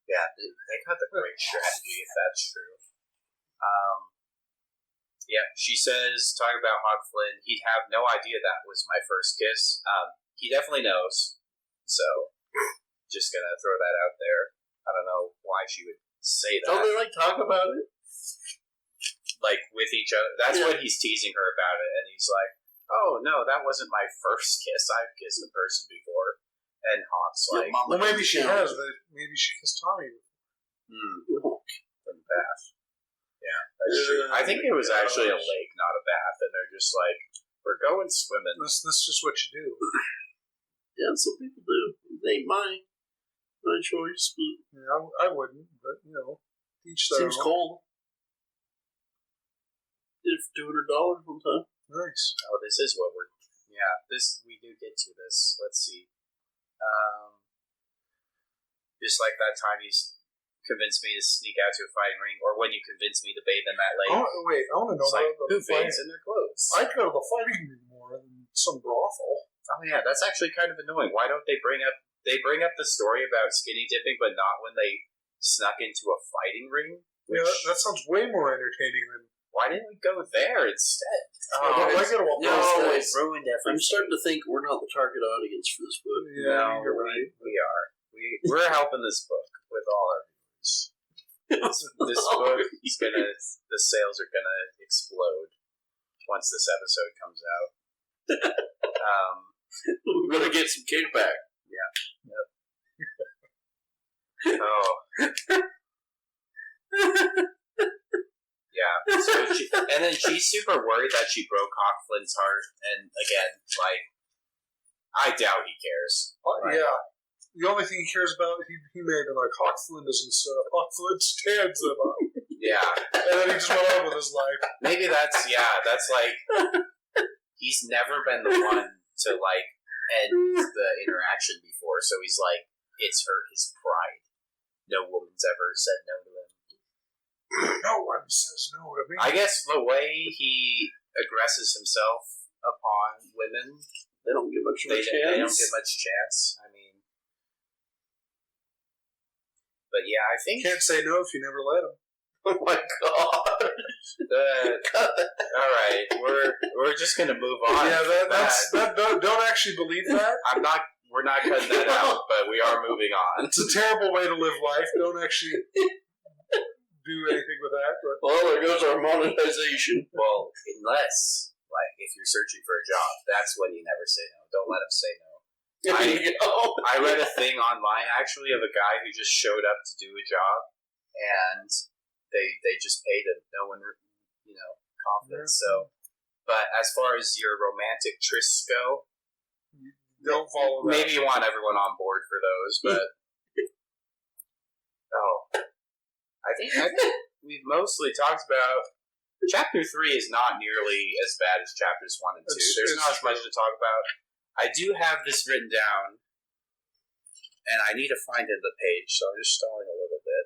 Speaker 1: Yeah, they got the great strategy, if that's true. Yeah, she says, talking about Hawk Flynn, he'd have no idea that was my first kiss. He definitely knows, so just gonna throw that out there. I don't know why she would say that.
Speaker 3: Don't they, like, talk about it?
Speaker 1: Like, with each other. That's what he's teasing her about it, and he's like, oh, no, that wasn't my first kiss. I've kissed a person before. And Hawk's like,
Speaker 2: well, maybe she has, but maybe she kissed Tommy.
Speaker 1: From the bath. Yeah, that's true. I think it was actually a lake, not a bath, and they're just like, we're going swimming.
Speaker 2: That's just what you do.
Speaker 3: Yeah, some people do. It ain't my choice, but...
Speaker 2: Yeah, I wouldn't, but, each their
Speaker 3: seems
Speaker 2: own.
Speaker 3: cold. Did it for $200 one time.
Speaker 2: Nice.
Speaker 1: Oh, this is what we're... Yeah, we do get to this. Let's see. Just like that time you convinced me to sneak out to a fighting ring, or when you convinced me to bathe in that lake.
Speaker 2: I want to know
Speaker 1: who bathes in their clothes?
Speaker 2: I'd go to the fighting ring more than some brothel.
Speaker 1: Oh yeah, that's actually kind of annoying. Why don't they bring up the story about skinny dipping, but not when they snuck into a fighting ring?
Speaker 2: Yeah, that sounds way more entertaining than...
Speaker 1: Why didn't we go there instead?
Speaker 3: It
Speaker 1: ruined everything.
Speaker 3: I'm starting to think we're not the target audience for this book.
Speaker 2: Yeah,
Speaker 1: no, you're right. We are. We're helping this book with all our views. This book is the sales are gonna explode once this episode comes out.
Speaker 3: We're gonna get some kickback.
Speaker 1: Yeah. Yep. Oh. Yeah. And then she's super worried that she broke Hawk Flynn's heart. And again, like, I doubt he cares.
Speaker 2: Right? Yeah. The only thing he cares about, he may have been like, Hawk Flynn doesn't stop. Hawk Flynn stands them up.
Speaker 1: Yeah.
Speaker 2: And then he just went on with his life.
Speaker 1: Maybe that's like, he's never been the one to, like, end the interaction before. So he's like, it's hurt his pride. No woman's ever said no to him.
Speaker 2: No one says no to me.
Speaker 1: I guess the way he aggresses himself upon women,
Speaker 3: they don't give much of a chance.
Speaker 1: They don't give much chance. I mean, but But yeah, I think.
Speaker 2: Can't say no if you never let them.
Speaker 3: Oh my god!
Speaker 1: All right, we're just gonna move on.
Speaker 2: Yeah, that don't actually believe that.
Speaker 1: We're not cutting that out, but we are moving on.
Speaker 2: It's a terrible way to live life. Don't actually do anything with that. But
Speaker 3: Well, there goes our monetization.
Speaker 1: Well, unless if you're searching for a job, that's when you never say no. Don't let them say no. I read a thing online actually of a guy who just showed up to do a job, and they just paid him. No one, confident. So, but as far as your romantic trysts go,
Speaker 2: don't follow that.
Speaker 1: Maybe you want everyone on board for those, but I think we've mostly talked about. Chapter 3 is not nearly as bad as chapters 1 and 2. There's not as much to talk about. I do have this written down, and I need to find it in the page, so I'm just stalling a little bit.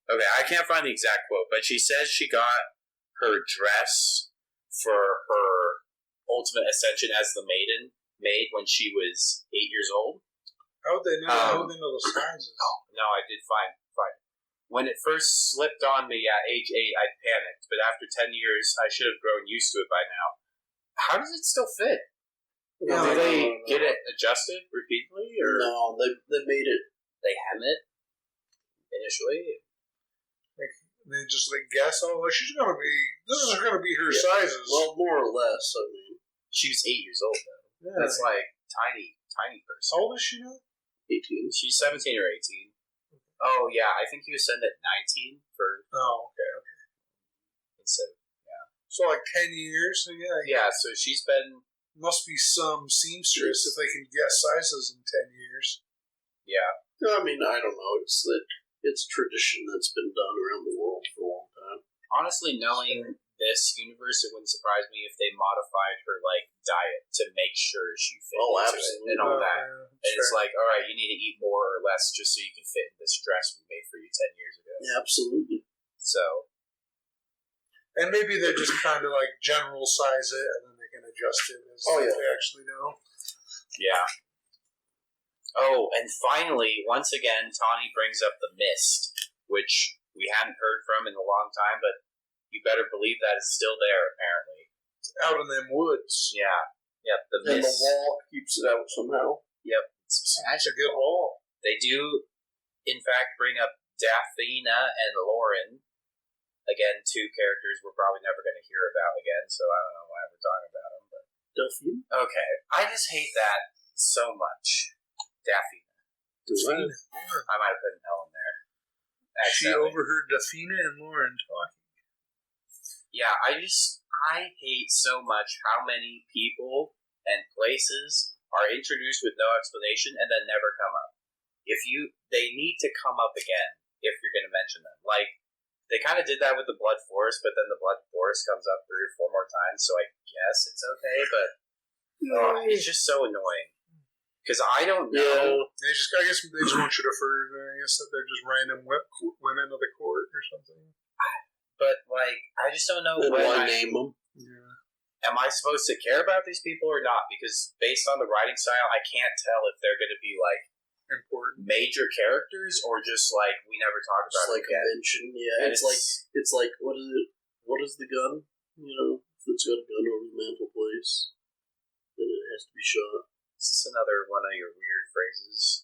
Speaker 1: Okay, I can't find the exact quote, but she says she got her dress for her ultimate ascension as the maiden made when she was 8 years old.
Speaker 2: How would they know? How would they know the sizes?
Speaker 1: No, I did find it. When it first slipped on me at age 8, I panicked, but after 10 years, I should have grown used to it by now. How does it still fit?
Speaker 3: No,
Speaker 1: Do they get it adjusted repeatedly, or
Speaker 3: no? They made it.
Speaker 1: they hem it initially?
Speaker 2: They just guess, she's gonna be. This is gonna be her sizes.
Speaker 3: Well, more or less. I mean,
Speaker 1: She was 8 years old though.
Speaker 2: Yeah.
Speaker 1: That's tiny person.
Speaker 2: How old is she now?
Speaker 3: 18.
Speaker 1: She's 17 or 18. Oh yeah, I think he was sent at 19 for.
Speaker 2: Oh, okay.
Speaker 1: Instead.
Speaker 2: So 10 years. So yeah.
Speaker 1: Yeah, so she's been.
Speaker 2: Must be some seamstress if they can guess sizes in 10 years.
Speaker 1: Yeah.
Speaker 3: I mean, I don't know. It's a tradition that's been done around the world for a long time.
Speaker 1: Honestly, knowing this universe, it wouldn't surprise me if they modified her diet to make sure she fit into
Speaker 3: absolutely.
Speaker 1: it and all that.
Speaker 2: Yeah,
Speaker 1: And it's all right, you need to eat more or less just so you can fit in this dress we made for you 10 years ago.
Speaker 3: Yeah, absolutely.
Speaker 1: So,
Speaker 2: and maybe they just kind of general size it, and then they can adjust it as they actually know.
Speaker 1: yeah. Oh, and finally, once again, Tawny brings up the mist, which we hadn't heard from in a long time, but you better believe that it's still there, apparently.
Speaker 2: Out in them woods.
Speaker 1: Yeah. Yep, the
Speaker 3: And
Speaker 1: mist.
Speaker 3: the wall keeps it out somehow.
Speaker 1: Yep.
Speaker 2: That's a good wall.
Speaker 1: They do, in fact, bring up Daphina and Lauren. Again, two characters we're probably never going to hear about again, so I don't know why we're talking about them. But
Speaker 3: Delphine?
Speaker 1: okay. I just hate that so much. Daphina. I might have put an L in there.
Speaker 2: She
Speaker 1: Accidentally.
Speaker 2: overheard Daphina and Lauren talking.
Speaker 1: Yeah, I hate so much how many people and places are introduced with no explanation and then never come up. They need to come up again if you're going to mention them. They kind of did that with the Blood Forest, but then the Blood Forest comes up 3 or 4 more times, so I guess it's okay, but it's just so annoying. Because I don't know.
Speaker 2: Yeah. I guess they just want you to I guess that they're just random women of the court or something.
Speaker 1: But, I just don't know when
Speaker 3: Why name them?
Speaker 2: Yeah.
Speaker 1: am I supposed to care about these people or not? Because based on the writing style, I can't tell if they're going to be,
Speaker 2: important
Speaker 1: major characters or just, we never talk
Speaker 3: Just
Speaker 1: about
Speaker 3: like
Speaker 1: it again.
Speaker 3: a mention. Yeah,
Speaker 1: And
Speaker 3: it's like, what is it? What is the gun? If it's got a gun over the mantle place, then it has to be shot.
Speaker 1: This is another one of your weird phrases.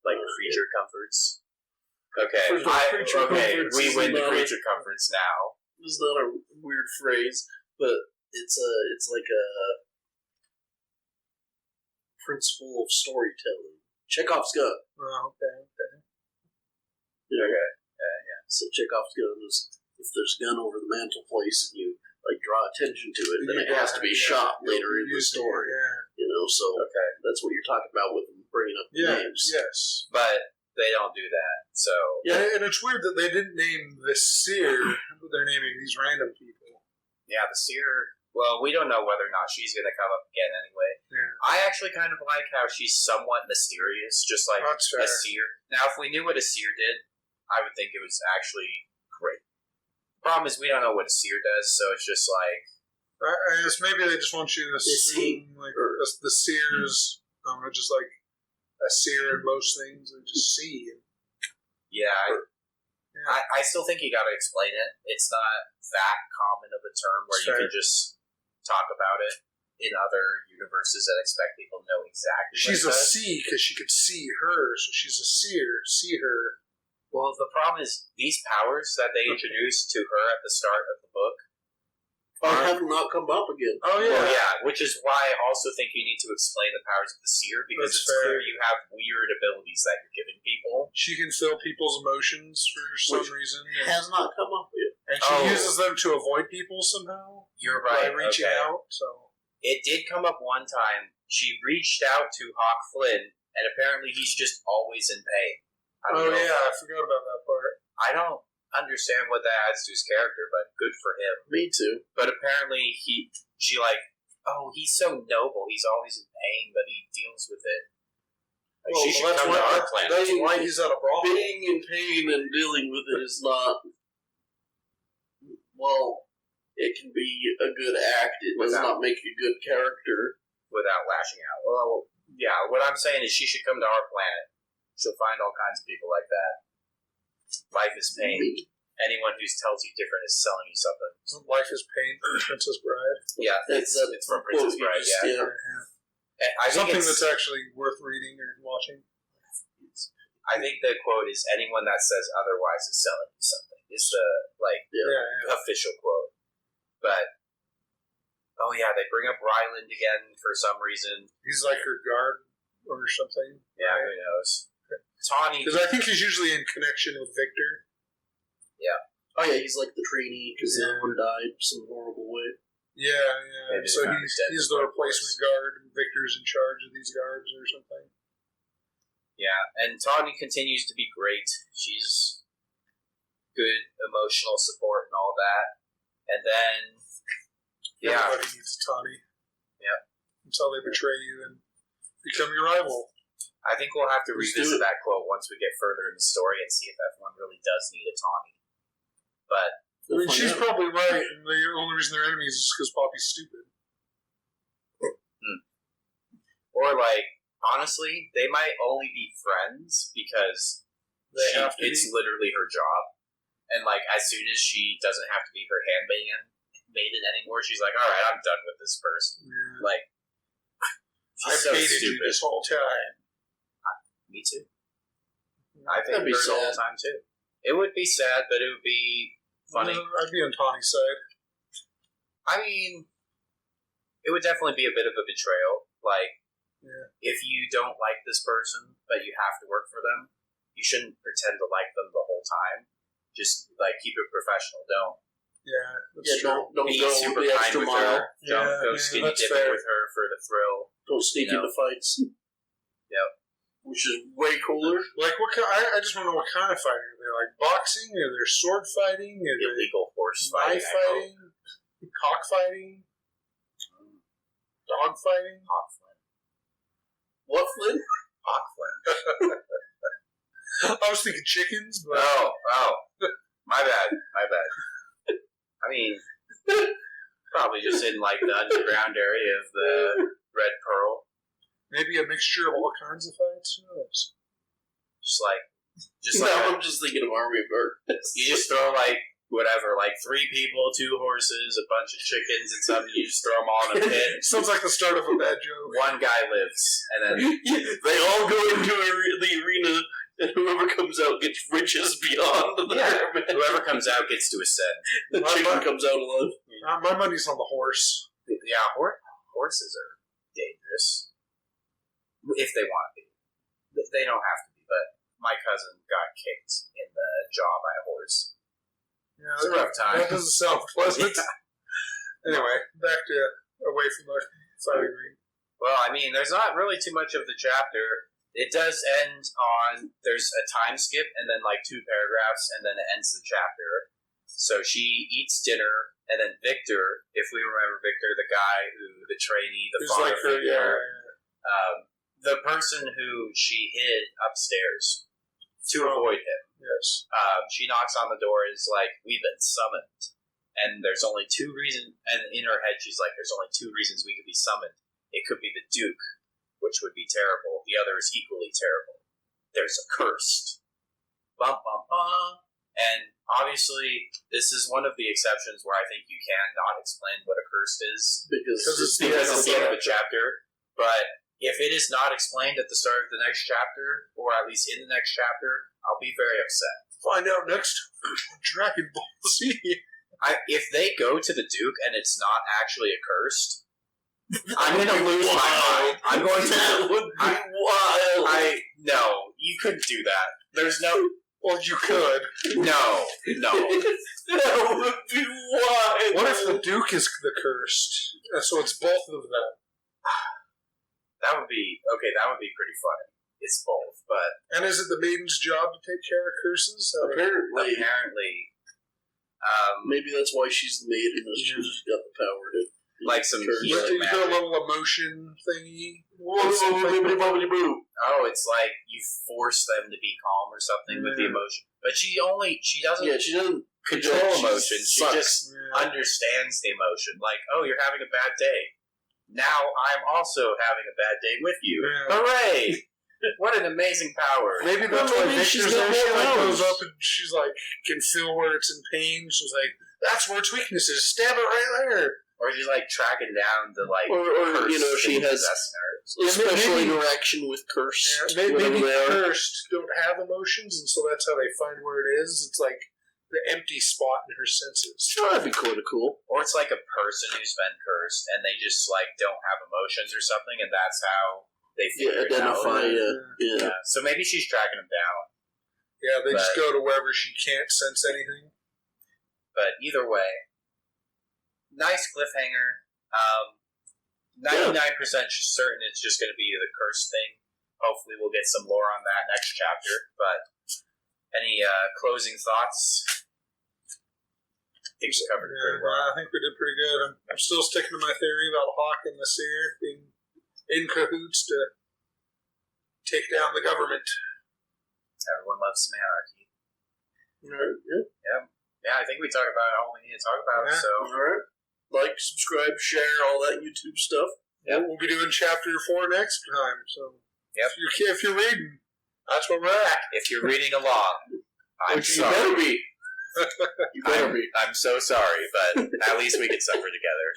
Speaker 1: Creature comforts. Okay, we win the creature comforts now.
Speaker 3: It's not a weird phrase, but it's like a principle of storytelling. Chekhov's gun.
Speaker 2: Oh, okay.
Speaker 1: Okay.
Speaker 3: So Chekhov's gun is if there's a gun over the mantle place and you draw attention to it, then it has to be shot later in the story. So that's what you're talking about with bringing up names.
Speaker 2: Yes.
Speaker 1: But they don't do that. So
Speaker 2: and it's weird that they didn't name the seer, but they're naming these random people.
Speaker 1: yeah, the seer. Well, we don't know whether or not she's going to come up again anyway.
Speaker 2: Yeah.
Speaker 1: I actually kind of like how she's somewhat mysterious, just like
Speaker 2: That's fair.
Speaker 1: a seer. Now, if we knew what a seer did, I would think it was actually great. Problem is, we don't know what a seer does, so it's just
Speaker 2: I guess maybe they just want you to assume the seers, just a seer in most things and just see.
Speaker 1: Yeah, I still think you got to explain it. It's not that common of a term where you can just talk about it in other universes and expect people to know exactly.
Speaker 2: She's a see because she could see her, so she's a seer. See her.
Speaker 1: Well, the problem is these powers that they introduced to her at the start of the book
Speaker 3: have not come up again.
Speaker 2: Oh yeah,
Speaker 1: well, yeah. Which is why I also think you need to explain the powers of the seer because
Speaker 2: That's
Speaker 1: it's
Speaker 2: fair.
Speaker 1: clear you have weird abilities that you're giving people.
Speaker 2: She can feel people's emotions for some reason,
Speaker 3: Has not come up yet.
Speaker 2: and she uses them to avoid people somehow.
Speaker 1: You're right.
Speaker 2: By reaching out. So
Speaker 1: It did come up one time. She reached out to Hawk Flynn, and apparently he's just always in pain. I
Speaker 2: forgot about that part.
Speaker 1: I don't understand what that adds to his character, but good for him.
Speaker 3: Me too.
Speaker 1: But apparently he's so noble. He's always in pain, but he deals with it. Like, she should come to our planet.
Speaker 2: That's why he's at a brothel.
Speaker 3: Being in pain and dealing with it is not. Well, it can be a good act. It does not make a good character.
Speaker 1: Without lashing out. Well, yeah, what I'm saying is she should come to our planet. She'll find all kinds of people like that. Life is pain. Anyone who tells you different is selling you something.
Speaker 2: Life is pain from Princess Bride.
Speaker 1: Yeah, it's from Princess Bride, yeah. I think
Speaker 2: something that's actually worth reading or watching.
Speaker 1: I think the quote is, anyone that says otherwise is selling you something. It's the, official quote. But, they bring up Ryland again for some reason.
Speaker 2: He's like her guard or something.
Speaker 1: Yeah, who knows. Tawny.
Speaker 2: Because I think he's usually in connection with Victor.
Speaker 1: Yeah.
Speaker 3: Oh yeah, he's like the trainee because the other one died some horrible way.
Speaker 2: Yeah.
Speaker 1: Maybe
Speaker 2: So he's the replacement guard, and Victor's in charge of these guards or something.
Speaker 1: Yeah, and Tawny continues to be great. She's good emotional support and all that. And then,
Speaker 2: everybody needs a Tawny.
Speaker 1: Yeah.
Speaker 2: Until they betray you and become your rival.
Speaker 1: I think we'll have to revisit that quote once we get further in the story and see if everyone really does need a Tawny. But
Speaker 2: I mean, she's probably right, and the only reason they're enemies is because Poppy's stupid.
Speaker 1: Or honestly, they might only be friends because it's literally her job. And as soon as she doesn't have to be her handmaiden anymore, she's like, all right, I'm done with this person.
Speaker 2: Yeah.
Speaker 1: She's
Speaker 2: I've hated you this whole time.
Speaker 1: Me too. I think her the whole time too. It would be sad, but it would be funny.
Speaker 2: I'd be on Tawny's side.
Speaker 1: I mean, it would definitely be a bit of a betrayal. If you don't like this person, but you have to work for them, you shouldn't pretend to like them the whole time. Just keep it professional. Don't.
Speaker 2: Yeah, that's true.
Speaker 3: Don't
Speaker 1: be
Speaker 3: go
Speaker 1: super
Speaker 3: the
Speaker 1: kind
Speaker 3: extra
Speaker 1: with
Speaker 3: mile.
Speaker 1: her. Don't go skinny dipping with her for the thrill.
Speaker 3: Don't sneak into fights.
Speaker 1: Yep.
Speaker 3: Which is way cooler.
Speaker 2: What kind? I just want to know what kind of fighting. Are they boxing? Are they sword fighting? Are they
Speaker 1: illegal horse
Speaker 2: knife fighting? Cockfighting? Dog fighting?
Speaker 1: Hawk Flynn.
Speaker 3: What, Flynn?
Speaker 1: Hawk Flynn.
Speaker 2: I was thinking chickens, but
Speaker 1: my bad. I mean, probably just in the underground area of the Red Pearl.
Speaker 2: Maybe a mixture of all kinds of fights. Who knows?
Speaker 3: I'm just thinking of Army of Birds.
Speaker 1: You just throw whatever, 3 people, 2 horses, a bunch of chickens, and something. You just throw them all in a pit.
Speaker 2: Sounds like the start of a bad joke.
Speaker 1: One guy lives, and then
Speaker 3: they all go into the arena. And whoever comes out gets riches beyond the
Speaker 1: whoever comes out gets to ascend.
Speaker 3: The chicken comes out alive.
Speaker 2: My money's on the horse.
Speaker 1: Yeah, horses are dangerous. If they want to be. They don't have to be, but my cousin got kicked in the jaw by a horse.
Speaker 2: Yeah,
Speaker 1: it's a rough time.
Speaker 2: That doesn't sound pleasant. Anyway, back to away from the fighting ring.
Speaker 1: Well, I mean, there's not really too much of the chapter. It does end on, there's a time skip and then 2 paragraphs and then it ends the chapter. So she eats dinner and then Victor, if we remember Victor, the guy the trainee, the father figure, the person who she hid upstairs to avoid him.
Speaker 2: Yes.
Speaker 1: She knocks on the door and is like, we've been summoned. And there's only 2 reasons, and in her head she's like, there's only 2 reasons we could be summoned. It could be the Duke, which would be terrible. The other is equally terrible. There's a cursed. Bum, bum, bum. And obviously, this is one of the exceptions where I think you cannot explain what a cursed is.
Speaker 3: Because
Speaker 1: it's the end of a chapter. But if it is not explained at the start of the next chapter, or at least in the next chapter, I'll be very upset.
Speaker 2: Find out next Dragon Ball Z.
Speaker 1: If they go to the Duke and it's not actually a cursed, I'm going to lose my mind. I'm going to.
Speaker 3: That would be wild.
Speaker 1: No, you couldn't do that. There's no.
Speaker 2: Well, you could.
Speaker 1: No.
Speaker 3: That would be wild.
Speaker 2: What if the Duke is the cursed? So it's both of them.
Speaker 1: That would be pretty funny. It's both, but
Speaker 2: and is it the maiden's job to take care of curses?
Speaker 3: Apparently, maybe that's why she's the maiden. She's got the power to
Speaker 1: like some
Speaker 2: you put a little emotion thingy.
Speaker 1: Oh, it's like you force them to be calm or something with the emotion. But she doesn't.
Speaker 3: Yeah, she doesn't
Speaker 1: control emotions. She
Speaker 3: sucks.
Speaker 1: just understands the emotion. Like, oh, you're having a bad day. Now I'm also having a bad day with you.
Speaker 2: Yeah.
Speaker 1: Hooray! What an amazing power.
Speaker 2: Maybe that's why Victor's there. She goes up and she's like, can feel where it's in pain. She's like, that's where its weakness is. Stab it right there.
Speaker 1: Or she's like tracking down the like,
Speaker 3: or she has a special
Speaker 2: maybe,
Speaker 3: interaction with curse.
Speaker 2: Yeah, maybe cursed don't have emotions, and so that's how they find where it is. It's like the empty spot in her senses.
Speaker 3: Oh, that'd be kind of cool.
Speaker 1: Or it's like a person who's been cursed and they just like don't have emotions or something, and that's how they figure it out. Yeah. So maybe she's tracking him down.
Speaker 2: Yeah, they just go to wherever she can't sense anything.
Speaker 1: But either way, nice cliffhanger. 99% certain it's just going to be the curse thing. Hopefully we'll get some lore on that next chapter. But any closing thoughts? I think we covered it pretty well.
Speaker 2: I think we did pretty good. I'm still sticking to my theory about Hawk and the Seer being in cahoots to take down the government.
Speaker 1: Everyone loves some anarchy. Yeah, I think we talked about all we need to talk about.
Speaker 2: Yeah.
Speaker 1: So,
Speaker 3: all right. Like, subscribe, share, all that YouTube stuff.
Speaker 2: Yep. We'll be doing chapter 4 next time. So,
Speaker 1: yep.
Speaker 2: If you're reading, that's where we're at.
Speaker 1: If you're reading along, I'm sorry.
Speaker 3: You better be. You better be.
Speaker 1: I'm so sorry, but at least we can suffer together.